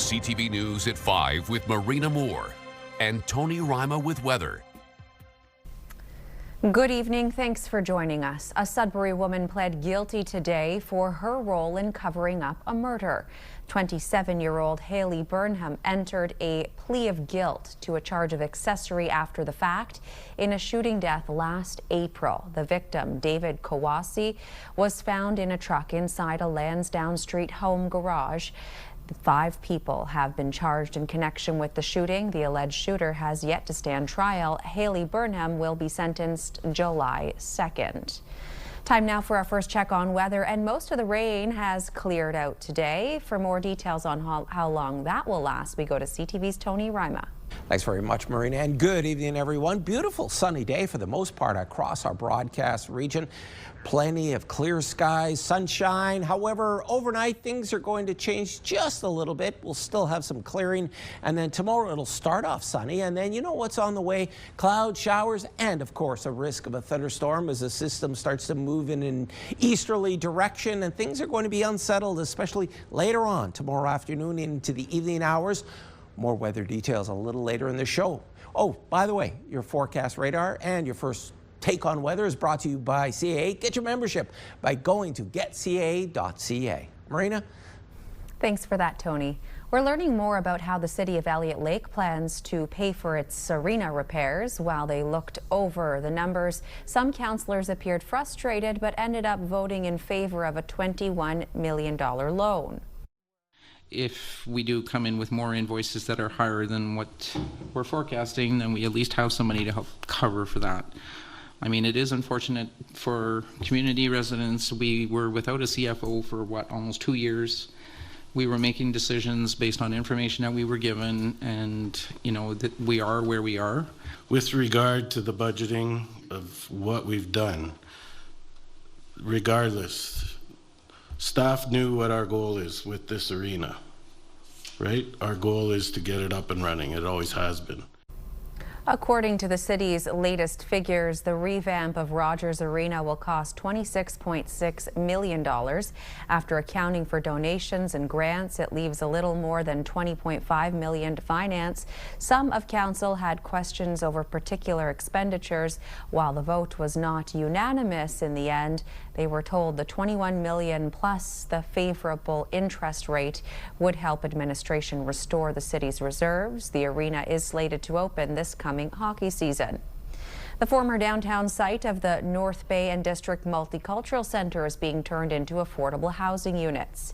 CTV News at 5 with Marina Moore and Tony Rima with weather. Good evening. Thanks for joining us. A Sudbury woman pled guilty today for her role in covering up a murder. 27-year-old Haley Burnham entered a plea of guilt to a charge of accessory after the fact in a shooting death last April. The victim, David Kawasi, was found in a truck inside a Lansdowne Street home garage. 5 people have been charged in connection with the shooting. The alleged shooter has yet to stand trial. Haley Burnham will be sentenced July 2nd. Time now for our first check on weather, and most of the rain has cleared out today. For more details on how long that will last, we go to CTV's Tony Rima. Thanks very much, Marina, and good evening, everyone. Beautiful sunny day for the most part across our broadcast region. Plenty of clear skies, sunshine. However, overnight things are going to change just a little bit. We'll still have some clearing, and then tomorrow it'll start off sunny, and then you know what's on the way: cloud showers and, of course, a risk of a thunderstorm as the system starts to move in an easterly direction, and things are going to be unsettled, especially later on tomorrow afternoon into the evening hours. More weather details a little later in the show. Oh, by the way, your forecast radar and your first take on weather is brought to you by CAA. Get your membership by going to getcaa.ca. Marina? Thanks for that, Tony. We're learning more about how the city of Elliott Lake plans to pay for its arena repairs. While they looked over the numbers, some councillors appeared frustrated but ended up voting in favor of a $21 million loan. If we do come in with more invoices that are higher than what we're forecasting, then we at least have some money to help cover for that. I mean, it is unfortunate for community residents. We were without a CFO for almost 2 years. We were making decisions based on information that we were given, and you know that we are where we are. With regard to the budgeting of what we've done, regardless, staff knew what our goal is with this arena, right? Our goal is to get it up and running. It always has been. According to the city's latest figures, the revamp of Rogers Arena will cost $26.6 million. After accounting for donations and grants, it leaves a little more than $20.5 million to finance. Some of council had questions over particular expenditures. While the vote was not unanimous in the end, they were told the $21 million plus the favorable interest rate would help administration restore the city's reserves. The arena is slated to open this coming hockey season. The former downtown site of the North Bay and District Multicultural Center is being turned into affordable housing units.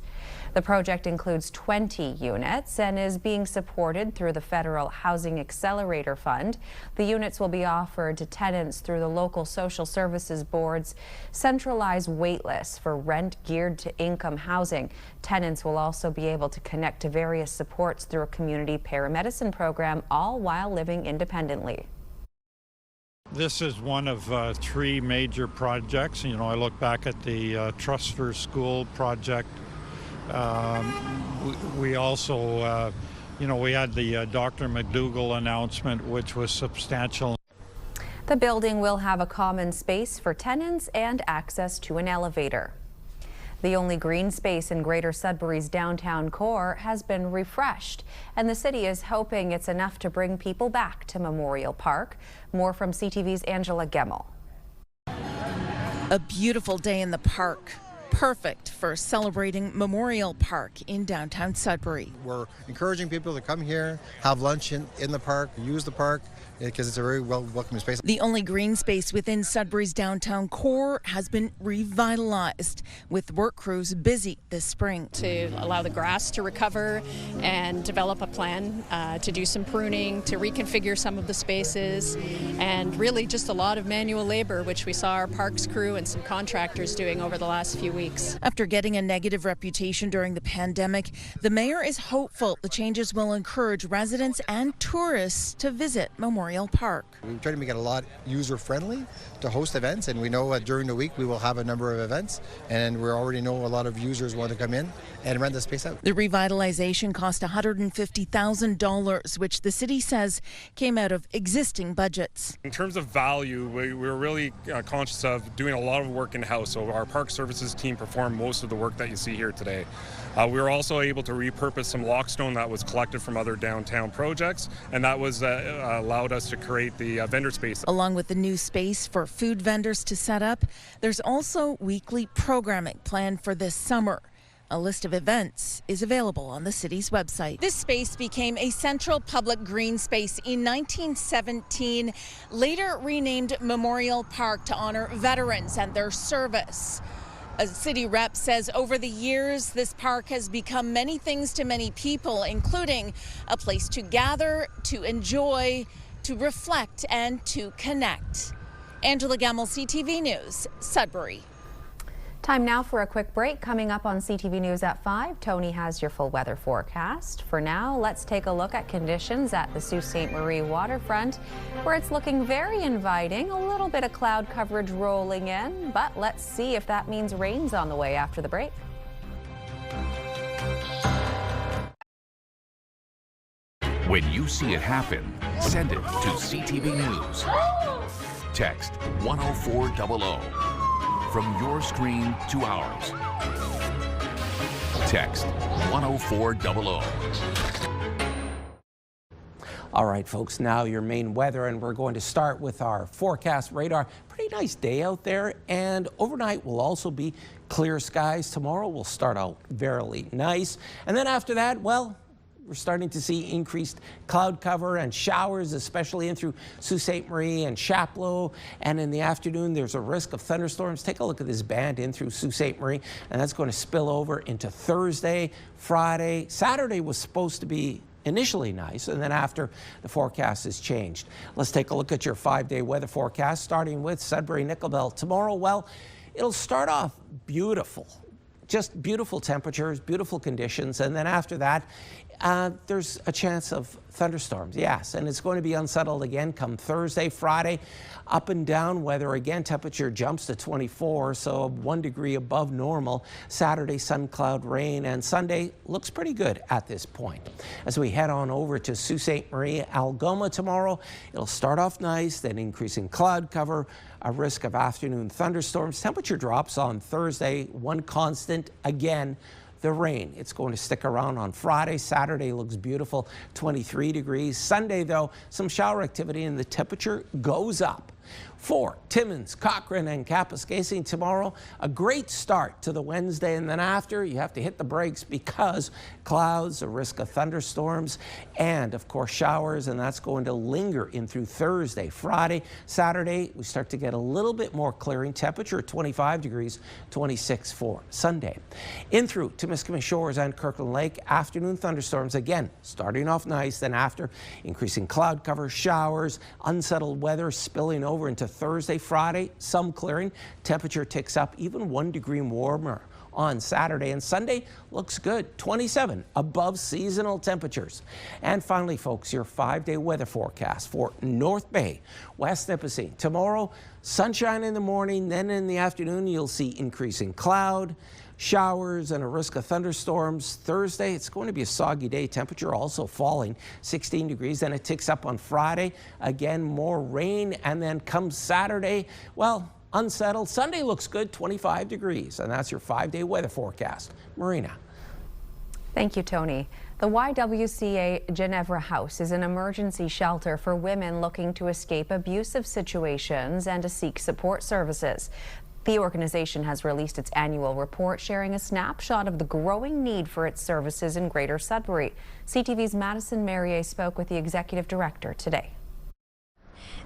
The project includes 20 units and is being supported through the Federal Housing Accelerator Fund. The units will be offered to tenants through the local social services board's centralized wait list for rent geared to income housing. Tenants will also be able to connect to various supports through a community paramedicine program, all while living independently. This is one of 3 major projects. You know, I look back at the Trust for School project. We also, you know, we had the Dr. McDougall announcement, which was substantial. The building will have a common space for tenants and access to an elevator. The only green space in Greater Sudbury's downtown core has been refreshed, and the city is hoping it's enough to bring people back to Memorial Park. More from CTV's Angela Gemmel. A beautiful day in the park. Perfect for celebrating Memorial Park in downtown Sudbury. We're encouraging people to come here, have lunch in the park, use the park, because it's a very welcoming space. The only green space within Sudbury's downtown core has been revitalized, with work crews busy this spring. To allow the grass to recover and develop a plan to do some pruning, to reconfigure some of the spaces, and really just a lot of manual labor, which we saw our parks crew and some contractors doing over the last few weeks. After getting a negative reputation during the pandemic, the mayor is hopeful the changes will encourage residents and tourists to visit Memorial Park. We try to make it a lot user-friendly to host events, and we know during the week we will have a number of events, and we already know a lot of users want to come in and rent the space out. The revitalization cost $150,000, which the city says came out of existing budgets. In terms of value, we're really conscious of doing a lot of work in-house, so our park services team team performed most of the work that you see here today. We were also able to repurpose some lockstone that was collected from other downtown projects, and that was allowed us to create the vendor space. Along with the new space for food vendors to set up, there's also weekly programming planned for this summer. A list of events is available on the city's website. This space became a central public green space in 1917, later renamed Memorial Park to honor veterans and their service. A city rep says over the years, this park has become many things to many people, including a place to gather, to enjoy, to reflect, and to connect. Angela Gamble, CTV News, Sudbury. Time now for a quick break. Coming up on CTV News at 5, Tony has your full weather forecast. For now, let's take a look at conditions at the Sault Ste. Marie waterfront, where it's looking very inviting. A little bit of cloud coverage rolling in, but let's see if that means rain's on the way after the break. When you see it happen, send it to CTV News. Text 10400. From your screen to ours. Text 10400. All right, folks, now your main weather, and we're going to start with our forecast radar. Pretty nice day out there, and overnight will also be clear skies. Tomorrow will start out very nice, and then after that, well, we're starting to see increased cloud cover and showers, especially in through Sault Ste. Marie and Chapleau. And in the afternoon, there's a risk of thunderstorms. Take a look at this band in through Sault Ste. Marie, and that's going to spill over into Thursday, Friday. Saturday was supposed to be initially nice, and then after, the forecast has changed. Let's take a look at your 5-day weather forecast, starting with Sudbury Nickel tomorrow. Well, it'll start off beautiful. Just beautiful temperatures, beautiful conditions, and then after that, there's a chance of thunderstorms, yes, and it's going to be unsettled again come Thursday, Friday. Up and down weather again, temperature jumps to 24, so 1 degree above normal. Saturday, sun, cloud, rain, and Sunday looks pretty good at this point. As we head on over to Sault Ste. Marie, Algoma tomorrow, it'll start off nice, then increasing cloud cover, a risk of afternoon thunderstorms. Temperature drops on Thursday, one constant again, the rain. It's going to stick around on Friday. Saturday looks beautiful, 23 degrees. Sunday, though, some shower activity and the temperature goes up. For Timmins, Cochrane, and Kapuskasing tomorrow, a great start to the Wednesday, and then after, you have to hit the brakes because clouds, a risk of thunderstorms, and of course showers, and that's going to linger in through Thursday, Friday. Saturday, we start to get a little bit more clearing. Temperature 25 degrees, 26 for Sunday. In through Timiskaming Shores and Kirkland Lake, afternoon thunderstorms again, starting off nice, then after, increasing cloud cover, showers, unsettled weather spilling over into Thursday, Friday, some clearing. Temperature ticks up even 1 degree warmer on Saturday, and Sunday looks good, 27 above seasonal temperatures. And finally, folks, your 5-day weather forecast for North Bay, West Nipissing. Tomorrow, sunshine in the morning, then in the afternoon, you'll see increasing cloud, showers, and a risk of thunderstorms. Thursday, it's going to be a soggy day. Temperature also falling 16 degrees. Then it ticks up on Friday. Again, more rain. And then comes Saturday, well, unsettled. Sunday looks good, 25 degrees. And that's your 5-day weather forecast. Marina. Thank you, Tony. The YWCA Ginevra House is an emergency shelter for women looking to escape abusive situations and to seek support services. The organization has released its annual report sharing a snapshot of the growing need for its services in Greater Sudbury. CTV's Madison Merrier spoke with the executive director today.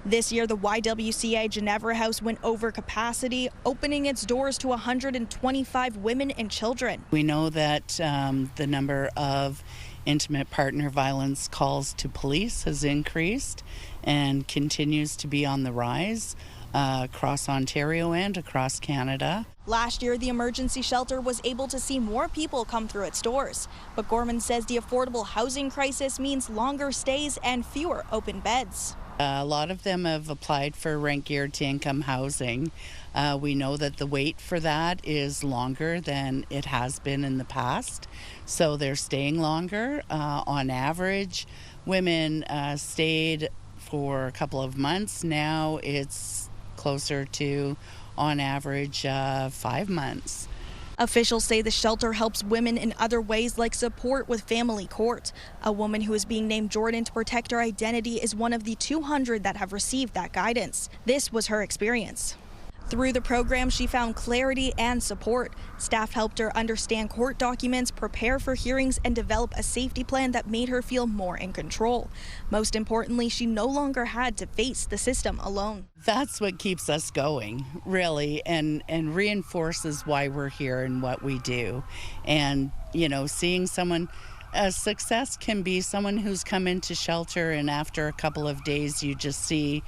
This year, the YWCA Ginevra House went over capacity, opening its doors to 125 women and children. We know that the number of intimate partner violence calls to police has increased and continues to be on the rise across Ontario and across Canada. Last year, the emergency shelter was able to see more people come through its doors. But Gorman says the affordable housing crisis means longer stays and fewer open beds. A lot of them have applied for rent geared to income housing. We know that the wait for that is longer than it has been in the past, so they're staying longer. On average, women stayed for a couple of months. Now it's closer to, on average, 5 months. Officials say the shelter helps women in other ways like support with family court. A woman who is being named Jordan to protect her identity is one of the 200 that have received that guidance. This was her experience. Through the program, she found clarity and support. Staff helped her understand court documents, prepare for hearings, and develop a safety plan that made her feel more in control. Most importantly, she no longer had to face the system alone. That's what keeps us going, really, and reinforces why we're here and what we do. And, you know, seeing someone, a success can be someone who's come into shelter and after a couple of days you just see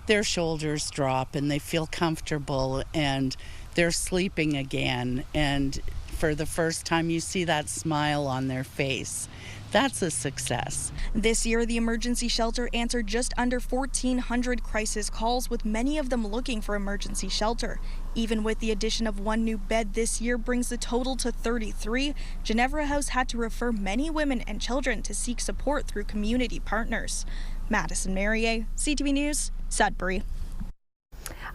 their shoulders drop and they feel comfortable and they're sleeping again, and for the first time you see that smile on their face. That's a success. This year, the emergency shelter answered just under 1,400 crisis calls, with many of them looking for emergency shelter. Even with the addition of one new bed this year brings the total to 33, Ginevra House had to refer many women and children to seek support through community partners. Madison Merrier, CTV News, Sudbury.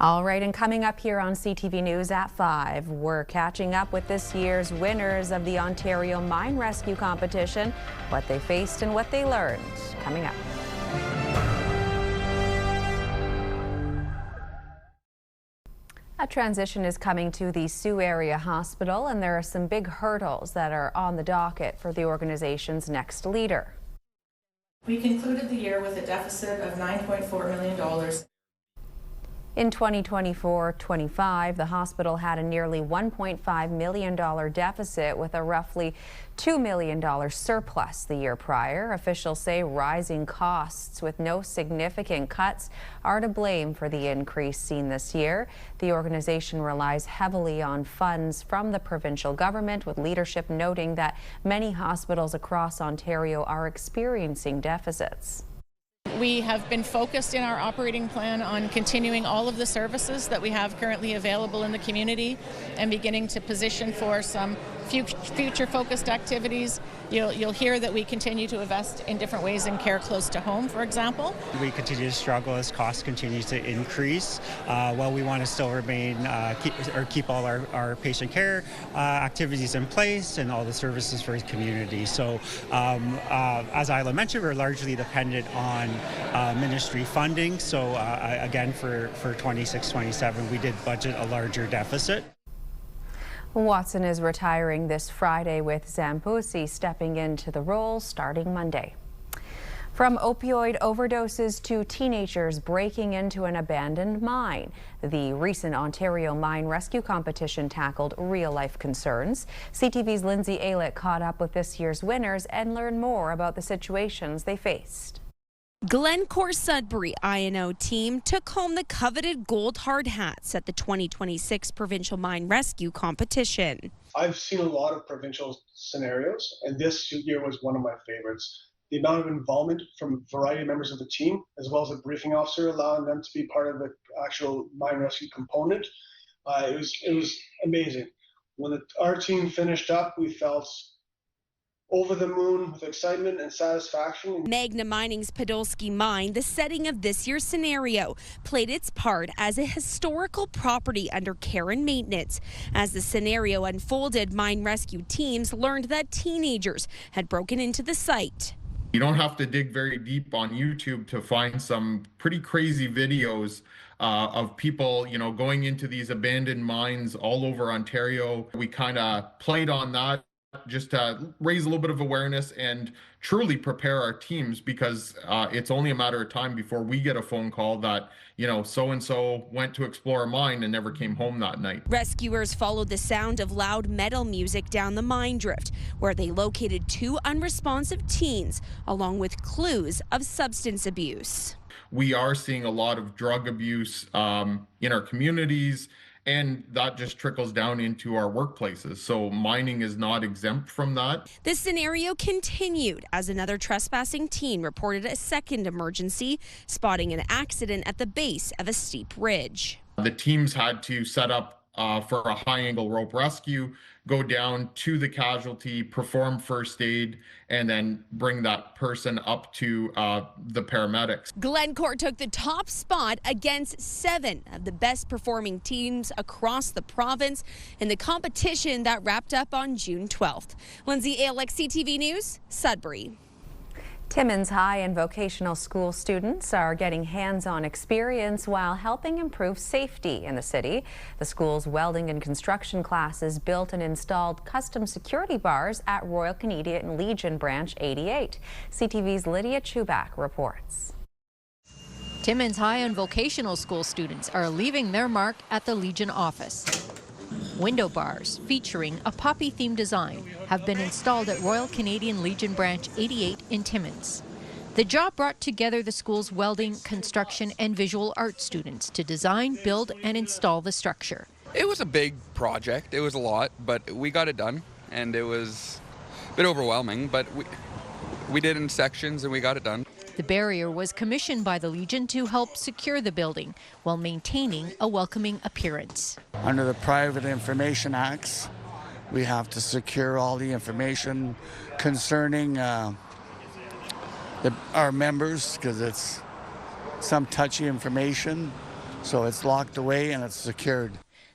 All right, and coming up here on CTV News at 5, we're catching up with this year's winners of the Ontario Mine Rescue Competition, what they faced and what they learned. Coming up. A transition is coming to the Sioux Area Hospital, and there are some big hurdles that are on the docket for the organization's next leader. We concluded the year with a deficit of $9.4 million. In 2024-25, the hospital had a nearly $1.5 million deficit with a roughly $2 million surplus the year prior. Officials say rising costs with no significant cuts are to blame for the increase seen this year. The organization relies heavily on funds from the provincial government, with leadership noting that many hospitals across Ontario are experiencing deficits. We have been focused in our operating plan on continuing all of the services that we have currently available in the community and beginning to position for some future-focused activities. You'll hear that we continue to invest in different ways in care close to home, for example. We continue to struggle as costs continue to increase. While we want to still remain, keep all our patient care activities in place and all the services for the community. So as Isla mentioned, we're largely dependent on ministry funding. So again, for 26-27, we did budget a larger deficit. Watson is retiring this Friday, with Zampusi stepping into the role starting Monday. From opioid overdoses to teenagers breaking into an abandoned mine, the recent Ontario Mine Rescue Competition tackled real-life concerns. CTV's Lindsay Aylett caught up with this year's winners and learned more about the situations they faced. Glencore Sudbury I&O team took home the coveted gold hard hats at the 2026 Provincial Mine Rescue Competition. I've seen a lot of provincial scenarios, and this year was one of my favorites. The amount of involvement from a variety of members of the team, as well as a briefing officer, allowing them to be part of the actual mine rescue component, it was amazing. When our team finished up, we felt over the moon with excitement and satisfaction. Magna Mining's Podolsky Mine, the setting of this year's scenario, played its part as a historical property under care and maintenance. As the scenario unfolded, mine rescue teams learned that teenagers had broken into the site. You don't have to dig very deep on YouTube to find some pretty crazy videos of people, going into these abandoned mines all over Ontario. We kind of played on that just to raise a little bit of awareness and truly prepare our teams, because it's only a matter of time before we get a phone call that, so-and-so went to explore a mine and never came home that night. Rescuers followed the sound of loud metal music down the mine drift, where they located 2 unresponsive teens, along with clues of substance abuse. We are seeing a lot of drug abuse in our communities, and that just trickles down into our workplaces. So mining is not exempt from that. The scenario continued as another trespassing teen reported a second emergency, spotting an accident at the base of a steep ridge. The teams had to set up for a high-angle rope rescue, go down to the casualty, perform first aid, and then bring that person up to the paramedics. Glencourt took the top spot against 7 of the best performing teams across the province in the competition that wrapped up on June 12th. Lindsay Alex, CTV News, Sudbury. Timmins High and vocational school students are getting hands-on experience while helping improve safety in the city. The school's welding and construction classes built and installed custom security bars at Royal Canadian Legion Branch 88. CTV's Lydia Chubak reports. Timmins High and vocational school students are leaving their mark at the Legion office. Window bars featuring a poppy-themed design have been installed at Royal Canadian Legion Branch 88 in Timmins. The job brought together the school's welding, construction, and visual arts students to design, build, and install the structure. It was a big project. It was a lot, but we got it done, and it was a bit overwhelming, but we did it in sections and we got it done. The barrier was commissioned by the Legion to help secure the building while maintaining a welcoming appearance. Under the Private Information Acts, we have to secure all the information concerning our members, because it's some touchy information, so it's locked away and it's secured.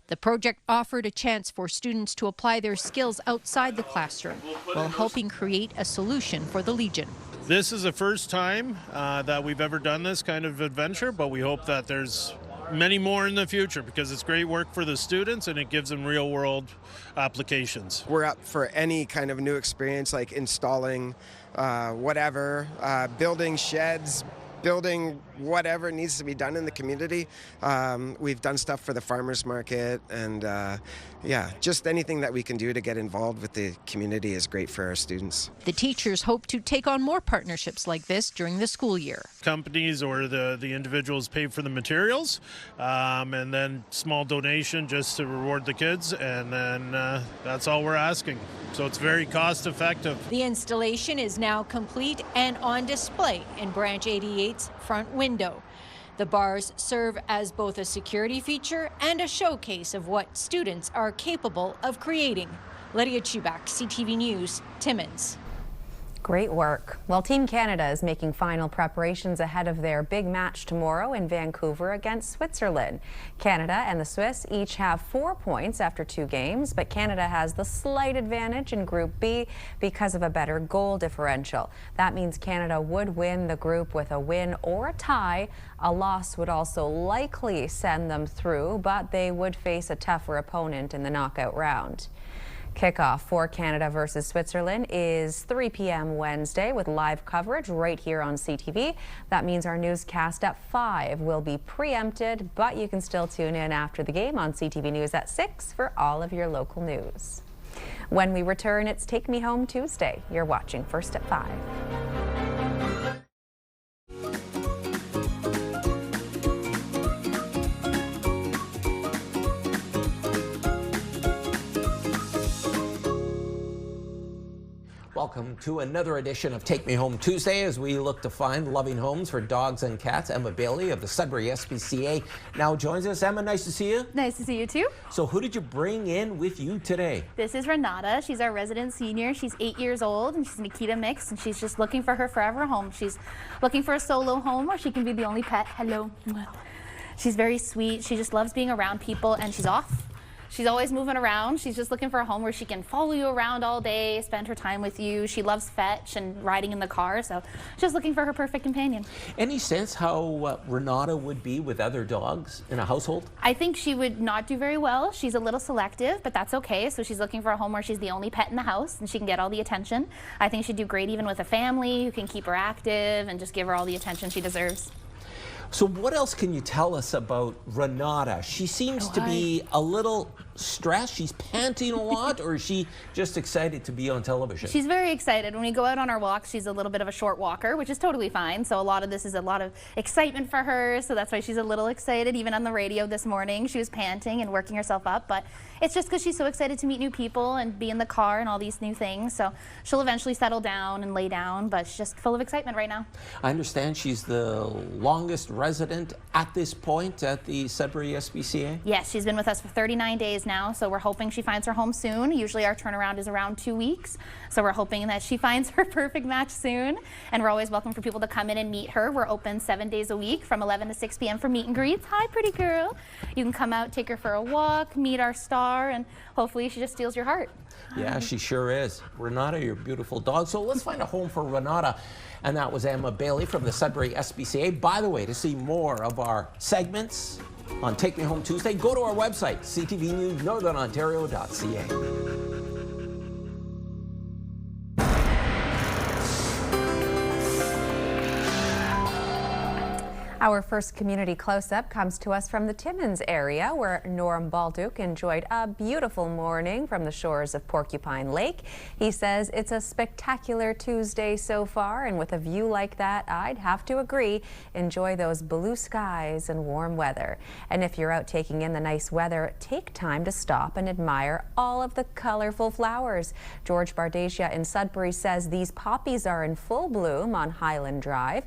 The project offered a chance for students to apply their skills outside the classroom while helping create a solution for the Legion. This is the first time that we've ever done this kind of adventure, but we hope that there's many more in the future because it's great work for the students and it gives them real-world applications. We're up for any kind of new experience, like installing whatever, building sheds, building whatever needs to be done in the community. We've done stuff for the farmers market, and yeah, just anything that we can do to get involved with the community is great for our students. The teachers hope to take on more partnerships like this during the school year. Companies or the individuals pay for the materials, and then small donation just to reward the kids, and then that's all we're asking. So it's very cost effective. The installation is now complete and on display in Branch 88's front window. The bars serve as both a security feature and a showcase of what students are capable of creating. Lydia Chubak, CTV News, Timmins. Great work. Well, Team Canada is making final preparations ahead of their big match tomorrow in Vancouver against Switzerland. Canada and the Swiss each have 4 points after 2 games, but Canada has the slight advantage in Group B because of a better goal differential. That means Canada would win the group with a win or a tie. A loss would also likely send them through, but they would face a tougher opponent in the knockout round. Kickoff for Canada versus Switzerland is 3 p.m. Wednesday with live coverage right here on CTV. That means our newscast at 5 will be preempted, but you can still tune in after the game on CTV News at 6 for all of your local news. When we return, it's Take Me Home Tuesday. You're watching First at 5. Welcome to another edition of Take Me Home Tuesday as we look to find loving homes for dogs and cats. Emma Bailey of the Sudbury SPCA now joins us. Emma, nice to see you. Nice to see you too. So who did you bring in with you today? This is Renata. She's our resident senior. She's 8 years old and she's an Akita mix, and she's just looking for her forever home. She's looking for a solo home where she can be the only pet. Hello. She's very sweet. She just loves being around people, and she's off. She's always moving around. She's just looking for a home where she can follow you around all day, spend her time with you. She loves fetch and riding in the car, so just looking for her perfect companion. Any sense how Renata would be with other dogs in a household? I think she would not do very well. She's a little selective, but that's okay. So she's looking for a home where she's the only pet in the house and she can get all the attention. I think she'd do great even with a family who can keep her active and just give her all the attention she deserves. So what else can you tell us about Renata? She seems to be a little stressed? She's panting a lot, or is she just excited to be on television? She's very excited. When we go out on our walks, she's a little bit of a short walker, which is totally fine. So a lot of this is a lot of excitement for her. So that's why she's a little excited. Even on the radio this morning, she was panting and working herself up. But it's just because she's so excited to meet new people and be in the car and all these new things. So she'll eventually settle down and lay down, but she's just full of excitement right now. I understand she's the longest resident at this point at the Sudbury SPCA? Yes, she's been with us for 39 days now, so we're hoping she finds her home soon. Usually our turnaround is around 2 weeks, so we're hoping that she finds her perfect match soon. And we're always welcome for people to come in and meet her. We're open 7 days a week from 11 to 6 p.m. for meet and greets. Hi, pretty girl. You can come out, take her for a walk, meet our star, and hopefully she just steals your heart. Yeah, she sure is. Renata, your beautiful dog. So let's find a home for Renata. And that was Emma Bailey from the Sudbury SPCA. By the way, to see more of our segments on Take Me Home Tuesday, go to our website, ctvnewsnorthernontario.ca. Our first community close-up comes to us from the Timmins area, where Norm Balduke enjoyed a beautiful morning from the shores of Porcupine Lake. He says it's a spectacular Tuesday so far, and with a view like that, I'd have to agree, enjoy those blue skies and warm weather. And if you're out taking in the nice weather, take time to stop and admire all of the colorful flowers. George Bardasia in Sudbury says these poppies are in full bloom on Highland Drive.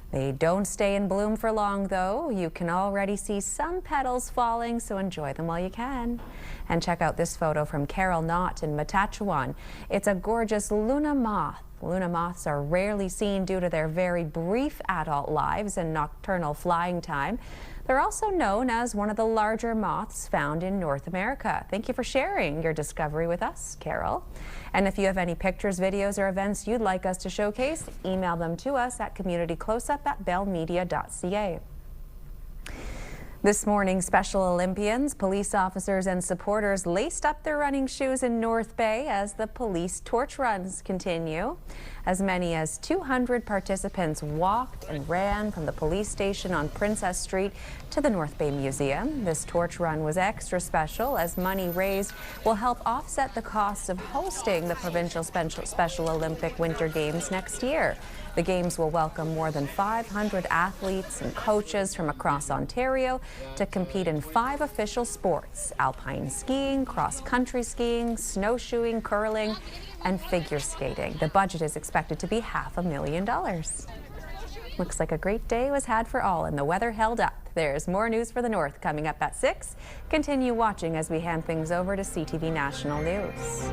They don't stay in bloom for long, though. You can already see some petals falling, so enjoy them while you can. And check out this photo from Carol Knott in Matachewan. It's a gorgeous Luna moth. Luna moths are rarely seen due to their very brief adult lives and nocturnal flying time. They're also known as one of the larger moths found in North America. Thank you for sharing your discovery with us, Carol. And if you have any pictures, videos, or events you'd like us to showcase, email them to us at communitycloseup@bellmedia.ca. This morning, Special Olympians, police officers, and supporters laced up their running shoes in North Bay as the police torch runs continue. As many as 200 participants walked and ran from the police station on Princess Street to the North Bay Museum. This torch run was extra special as money raised will help offset the costs of hosting the Provincial Special Olympic Winter Games next year. The Games will welcome more than 500 athletes and coaches from across Ontario to compete in 5 official sports: alpine skiing, cross-country skiing, snowshoeing, curling, and figure skating. The budget is expected to be $500,000. Looks like a great day was had for all, and the weather held up. There's more news for the North coming up at 6. Continue watching as we hand things over to CTV National News.